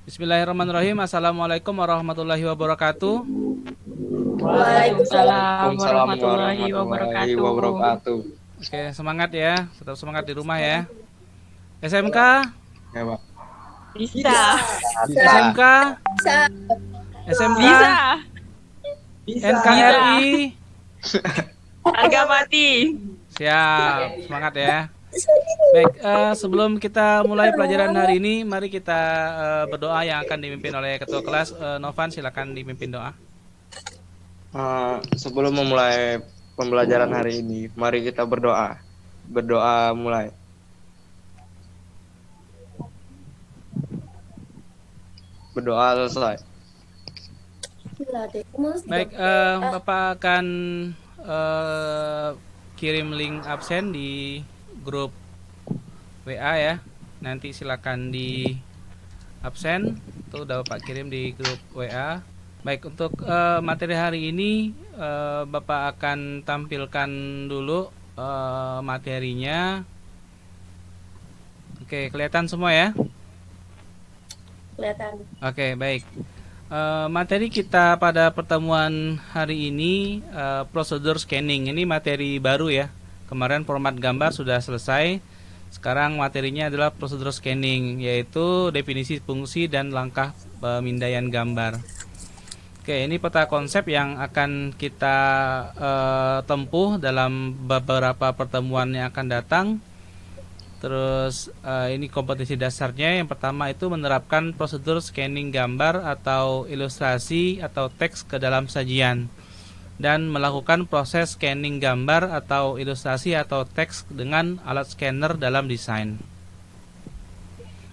Bismillahirrahmanirrahim. Assalamualaikum warahmatullahi wabarakatuh. Waalaikumsalam Waalaikumsalam warahmatullahi warahmatullahi wabarakatuh. wabarakatuh. Oke, semangat ya. Tetap semangat di rumah ya. SMK, Ya, Pak. Bisa, Bisa. SMK, SMK, bisa, bisa. NKRI. Harga mati. Siap, semangat ya. Baik, sebelum kita mulai pelajaran hari ini, mari kita berdoa yang akan dipimpin oleh Ketua Kelas. Novan, silakan dipimpin doa. Sebelum memulai pembelajaran hari ini, mari kita berdoa. Berdoa mulai. Berdoa selesai. Baik, Bapak akan kirim link absen di grup WA ya. Nanti silakan di absen. Itu udah Bapak kirim di grup WA. Baik, untuk materi hari ini Bapak akan tampilkan dulu materinya. Oke, kelihatan semua ya? Kelihatan. Oke, baik. Materi kita pada pertemuan hari ini prosedur scanning. Ini materi baru ya. Kemarin format gambar sudah selesai. Sekarang materinya adalah prosedur scanning, yaitu definisi fungsi dan langkah pemindaian gambar. Oke, ini peta konsep yang akan kita tempuh dalam beberapa pertemuan yang akan datang. Terus ini kompetensi dasarnya. Yang pertama itu menerapkan prosedur scanning gambar atau ilustrasi atau teks ke dalam sajian, dan melakukan proses scanning gambar atau ilustrasi atau teks dengan alat scanner dalam desain.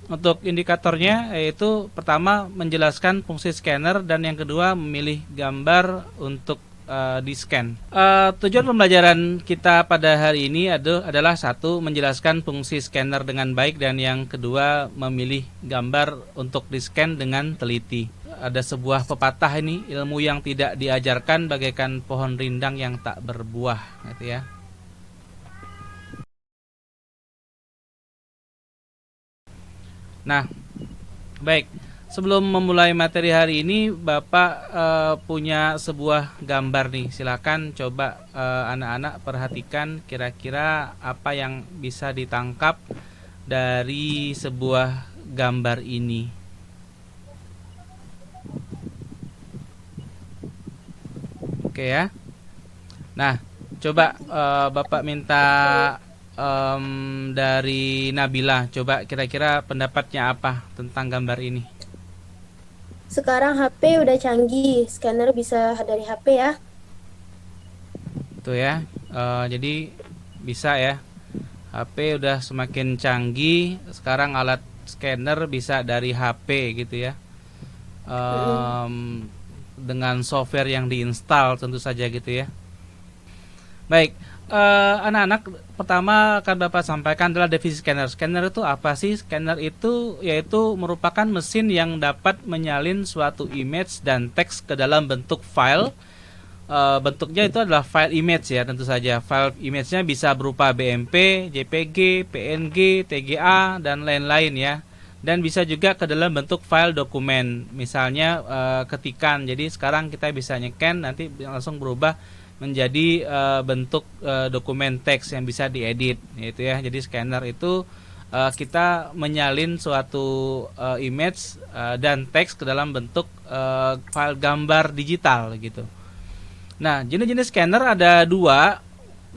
Untuk indikatornya yaitu pertama menjelaskan fungsi scanner, dan yang kedua memilih gambar untuk di-scan. Tujuan pembelajaran kita pada hari ini adalah satu, menjelaskan fungsi scanner dengan baik, dan yang kedua memilih gambar untuk di-scan dengan teliti. Ada sebuah pepatah ini, ilmu yang tidak diajarkan bagaikan pohon rindang yang tak berbuah, gitu ya. Nah, baik. Sebelum memulai materi hari ini, Bapak punya sebuah gambar nih. Silakan coba anak-anak perhatikan kira-kira apa yang bisa ditangkap dari sebuah gambar ini. Oke ya. Nah, coba Bapak minta dari Nabila. Coba kira-kira pendapatnya apa tentang gambar ini? Sekarang HP udah canggih, scanner bisa dari HP ya. Tuh ya, jadi bisa ya. HP udah semakin canggih, sekarang alat scanner bisa dari HP gitu ya. Dengan software yang diinstal tentu saja gitu ya. Baik, anak-anak, pertama akan Bapak sampaikan adalah definisi scanner. Scanner itu apa sih? Scanner itu yaitu merupakan mesin yang dapat menyalin suatu image dan teks ke dalam bentuk file. Bentuknya itu adalah file image ya, tentu saja. File image-nya bisa berupa BMP, JPG, PNG, TGA, dan lain-lain ya. Dan bisa juga ke dalam bentuk file dokumen, misalnya ketikan. Jadi sekarang kita bisa nyekan, nanti langsung berubah menjadi bentuk dokumen teks yang bisa diedit, gitu ya. Jadi scanner itu kita menyalin suatu image dan teks ke dalam bentuk file gambar digital gitu. Nah, jenis-jenis scanner ada dua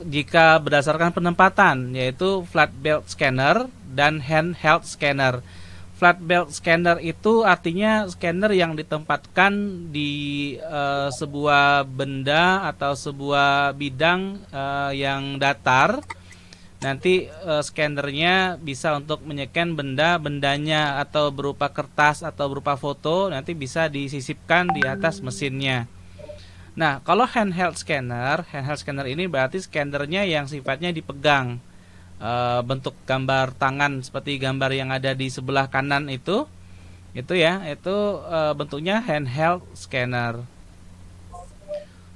jika berdasarkan penempatan, yaitu flat belt scanner dan handheld scanner. Flat belt scanner itu artinya scanner yang ditempatkan di sebuah benda atau sebuah bidang yang datar. Nanti scannernya bisa untuk menyekan benda-bendanya, atau berupa kertas atau berupa foto, nanti bisa disisipkan di atas mesinnya. Nah, kalau handheld scanner ini berarti scannernya yang sifatnya dipegang. Bentuk gambar tangan seperti gambar yang ada di sebelah kanan itu ya, itu bentuknya handheld scanner.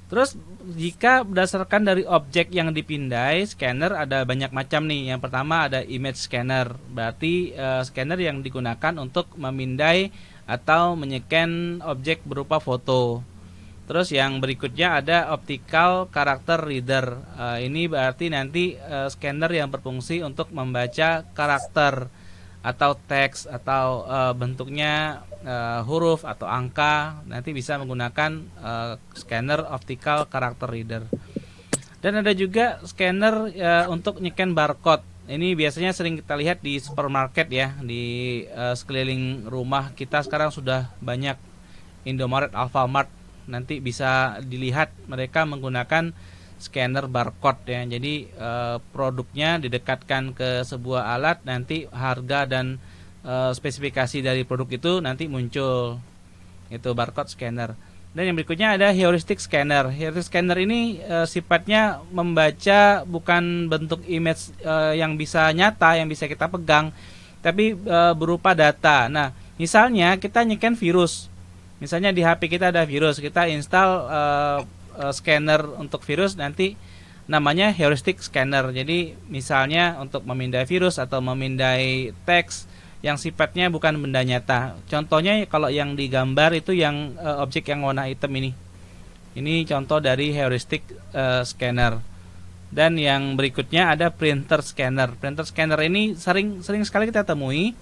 Terus jika berdasarkan dari objek yang dipindai, scanner ada banyak macam nih. Yang pertama ada image scanner, berarti scanner yang digunakan untuk memindai atau menycan objek berupa foto. Terus yang berikutnya ada optical character reader. Ini berarti nanti scanner yang berfungsi untuk membaca karakter atau teks atau bentuknya huruf atau angka. Nanti bisa menggunakan scanner optical character reader. Dan ada juga scanner untuk nyekan barcode. Ini biasanya sering kita lihat di supermarket ya, di sekeliling rumah kita sekarang sudah banyak Indomaret, Alfamart. Nanti bisa dilihat mereka menggunakan scanner barcode ya. Jadi produknya didekatkan ke sebuah alat, nanti harga dan spesifikasi dari produk itu nanti muncul. Itu barcode scanner. Dan yang berikutnya ada heuristic scanner. Heuristic scanner ini sifatnya membaca bukan bentuk image yang bisa nyata, yang bisa kita pegang, tapi berupa data. Nah, misalnya kita nyekan virus. Misalnya di HP kita ada virus, kita install scanner untuk virus, nanti namanya heuristic scanner. Jadi misalnya untuk memindai virus atau memindai teks yang sifatnya bukan benda nyata. Contohnya kalau yang digambar itu yang objek yang warna hitam ini. Ini contoh dari heuristic scanner. Dan yang berikutnya ada printer scanner. Printer scanner ini sering sekali kita temui.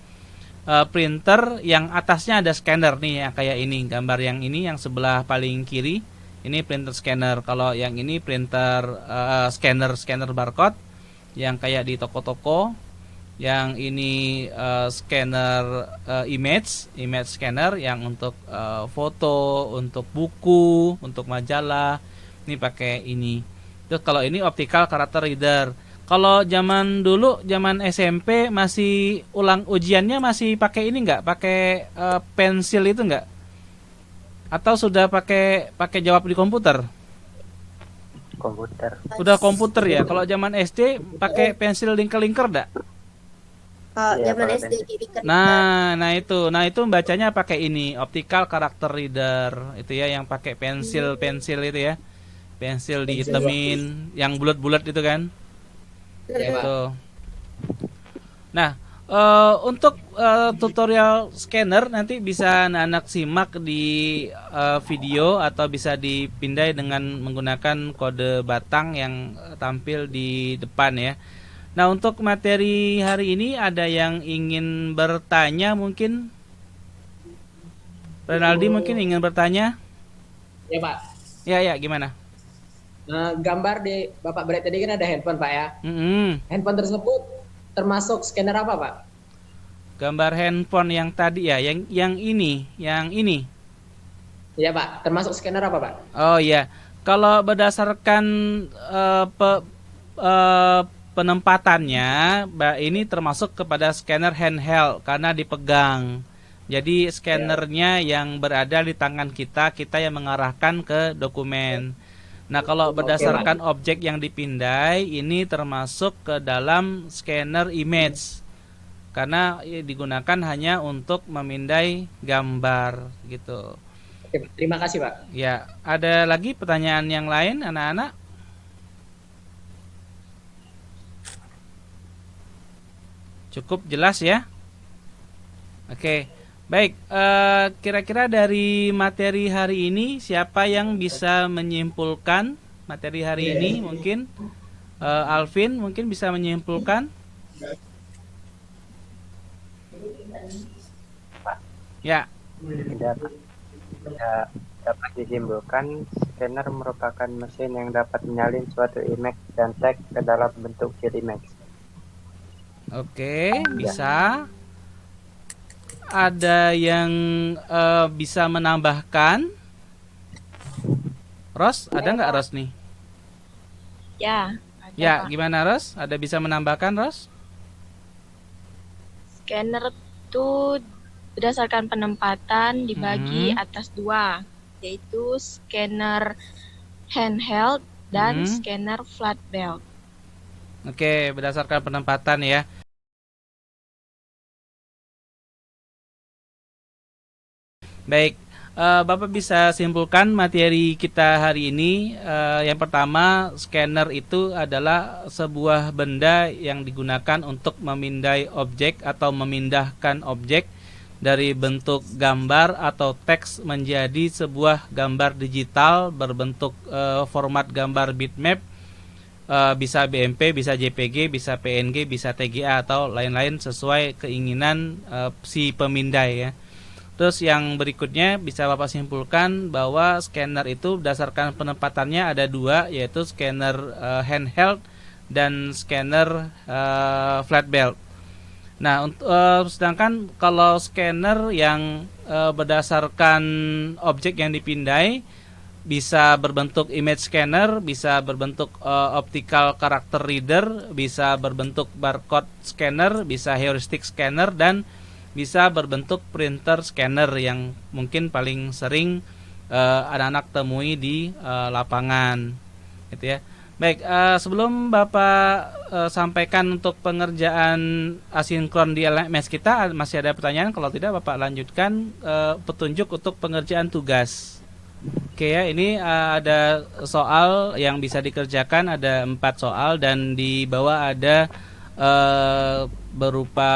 Printer yang atasnya ada scanner nih ya, kayak ini gambar yang ini yang sebelah paling kiri ini printer scanner. Kalau yang ini printer scanner barcode yang kayak di toko-toko. Yang ini scanner image scanner yang untuk foto, untuk buku, untuk majalah. Ini pakai ini. Terus kalau ini optical character reader. Kalau zaman dulu, zaman SMP masih ulang ujiannya masih pakai ini nggak? Pakai pensil itu nggak? Atau sudah pakai jawab di komputer? Komputer. Udah komputer ya. Kalau zaman SD pakai pensil linker-linker nggak? Iya, Zaman kalau SD di Nah itu bacanya pakai ini optical character reader itu ya, yang pakai pensil itu ya, pensil dihitamin, yang bulat-bulat itu kan. Itu. Nah, untuk tutorial scanner nanti bisa anak-anak simak di video atau bisa dipindai dengan menggunakan kode batang yang tampil di depan ya. Nah, untuk materi hari ini ada yang ingin bertanya mungkin? Renaldi mungkin ingin bertanya? Ya Pak, Ya, gimana? gambar di Bapak beri tadi kan ada handphone Pak ya. Handphone tersebut termasuk scanner apa Pak? Gambar handphone yang tadi ya, yang ini. Iya Pak, termasuk scanner apa Pak? Oh iya, kalau berdasarkan penempatannya, ini termasuk kepada scanner handheld karena dipegang. Jadi scannernya yang berada di tangan kita yang mengarahkan ke dokumen. Nah, kalau berdasarkan objek yang dipindai, ini termasuk ke dalam scanner image. Karena digunakan hanya untuk memindai gambar gitu. Oke, terima kasih Pak. Ya, ada lagi pertanyaan yang lain anak-anak? Cukup jelas ya? Oke. Baik, kira-kira dari materi hari ini siapa yang bisa menyimpulkan materi hari ini? Mungkin Alvin mungkin bisa menyimpulkan? Ya. Tidak dapat disimpulkan, scanner merupakan mesin yang dapat menyalin suatu image dan teks ke dalam bentuk file image. Oke, bisa. Ada yang bisa menambahkan? Ros, ada nggak Ros nih? Ya, ada, Ya, Pak. gimana Ros? Ada bisa menambahkan Ros? Scanner itu berdasarkan penempatan dibagi atas dua, yaitu scanner handheld dan scanner flat belt. Oke, berdasarkan penempatan ya. Baik, Bapak bisa simpulkan materi kita hari ini. Yang pertama, scanner itu adalah sebuah benda yang digunakan untuk memindai objek atau memindahkan objek dari bentuk gambar atau teks menjadi sebuah gambar digital berbentuk format gambar bitmap, bisa BMP, bisa JPG, bisa PNG, bisa TGA atau lain-lain sesuai keinginan si pemindai ya. Terus yang berikutnya bisa Bapak simpulkan bahwa scanner itu berdasarkan penempatannya ada dua, yaitu scanner handheld dan scanner flat belt. Nah, sedangkan kalau scanner yang berdasarkan objek yang dipindai bisa berbentuk image scanner, bisa berbentuk optical character reader, bisa berbentuk barcode scanner, bisa heuristic scanner, dan bisa berbentuk printer scanner yang mungkin paling sering anak-anak temui di lapangan, gitu ya. Baik, sebelum Bapak sampaikan untuk pengerjaan asinkron di LMS kita, masih ada pertanyaan? Kalau tidak, Bapak lanjutkan petunjuk untuk pengerjaan tugas. Oke ya, ini ada soal yang bisa dikerjakan, ada 4 soal, dan di bawah ada berupa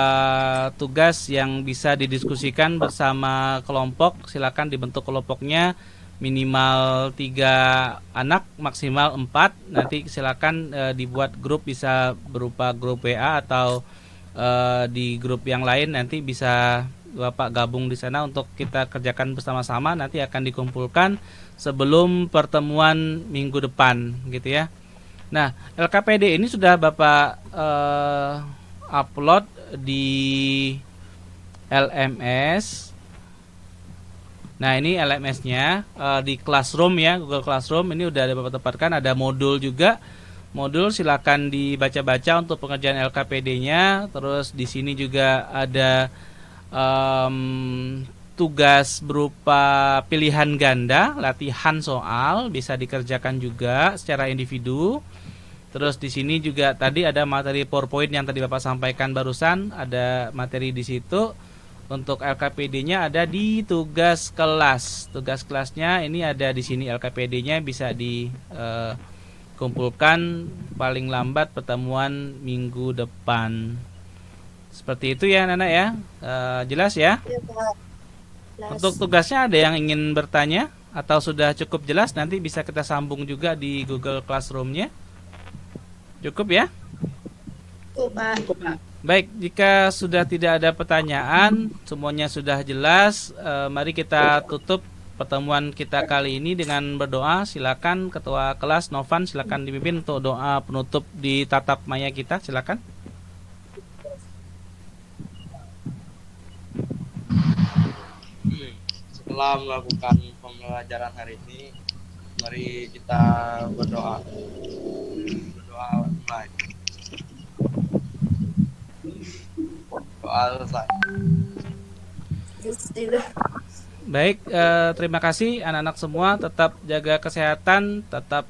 tugas yang bisa didiskusikan bersama kelompok. Silakan dibentuk kelompoknya minimal 3 anak, maksimal 4. Nanti silakan dibuat grup, bisa berupa grup WA atau di grup yang lain. Nanti bisa Bapak gabung di sana untuk kita kerjakan bersama-sama. Nanti akan dikumpulkan sebelum pertemuan minggu depan, gitu ya. Nah, LKPD ini sudah Bapak upload di LMS. Nah, ini LMS-nya di Classroom ya, Google Classroom. Ini udah ada Bapak tempatkan, ada modul juga. Modul silakan dibaca-baca untuk pengerjaan LKPD-nya. Terus di sini juga ada tugas berupa pilihan ganda, latihan soal, bisa dikerjakan juga secara individu. Terus di sini juga tadi ada materi PowerPoint yang tadi Bapak sampaikan barusan, ada materi di situ. Untuk LKPD-nya ada di tugas kelas. Tugas kelasnya ini ada di sini, LKPD-nya bisa dikumpulkan paling lambat pertemuan minggu depan. Seperti itu ya, Nana ya. Jelas ya? Ya, Pak. Jelas. Untuk tugasnya ada yang ingin bertanya atau sudah cukup jelas? Nanti bisa kita sambung juga di Google Classroom-nya. Cukup ya? Cukup, Pak. Baik, jika sudah tidak ada pertanyaan, semuanya sudah jelas, mari kita tutup pertemuan kita kali ini dengan berdoa. Silakan Ketua Kelas Novan, silakan dipimpin untuk doa penutup di tatap maya kita, silakan. Setelah melakukan pembelajaran hari ini, mari kita berdoa. Berdoa mulai. Doa selesai. Baik, terima kasih anak-anak semua. Tetap jaga kesehatan, tetap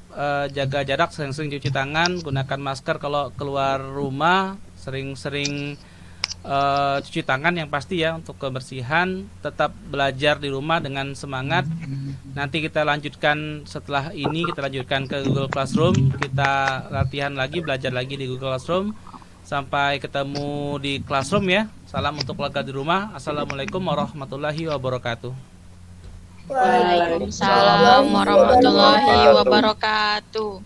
jaga jarak, sering-sering cuci tangan, gunakan masker kalau keluar rumah, sering-sering cuci tangan yang pasti ya untuk kebersihan. Tetap belajar di rumah dengan semangat. Nanti kita lanjutkan setelah ini, kita lanjutkan ke Google Classroom. Kita latihan lagi, belajar lagi di Google Classroom. Sampai ketemu di Classroom ya. Salam untuk keluarga di rumah. Assalamualaikum warahmatullahi wabarakatuh. Waalaikumsalam warahmatullahi wabarakatuh.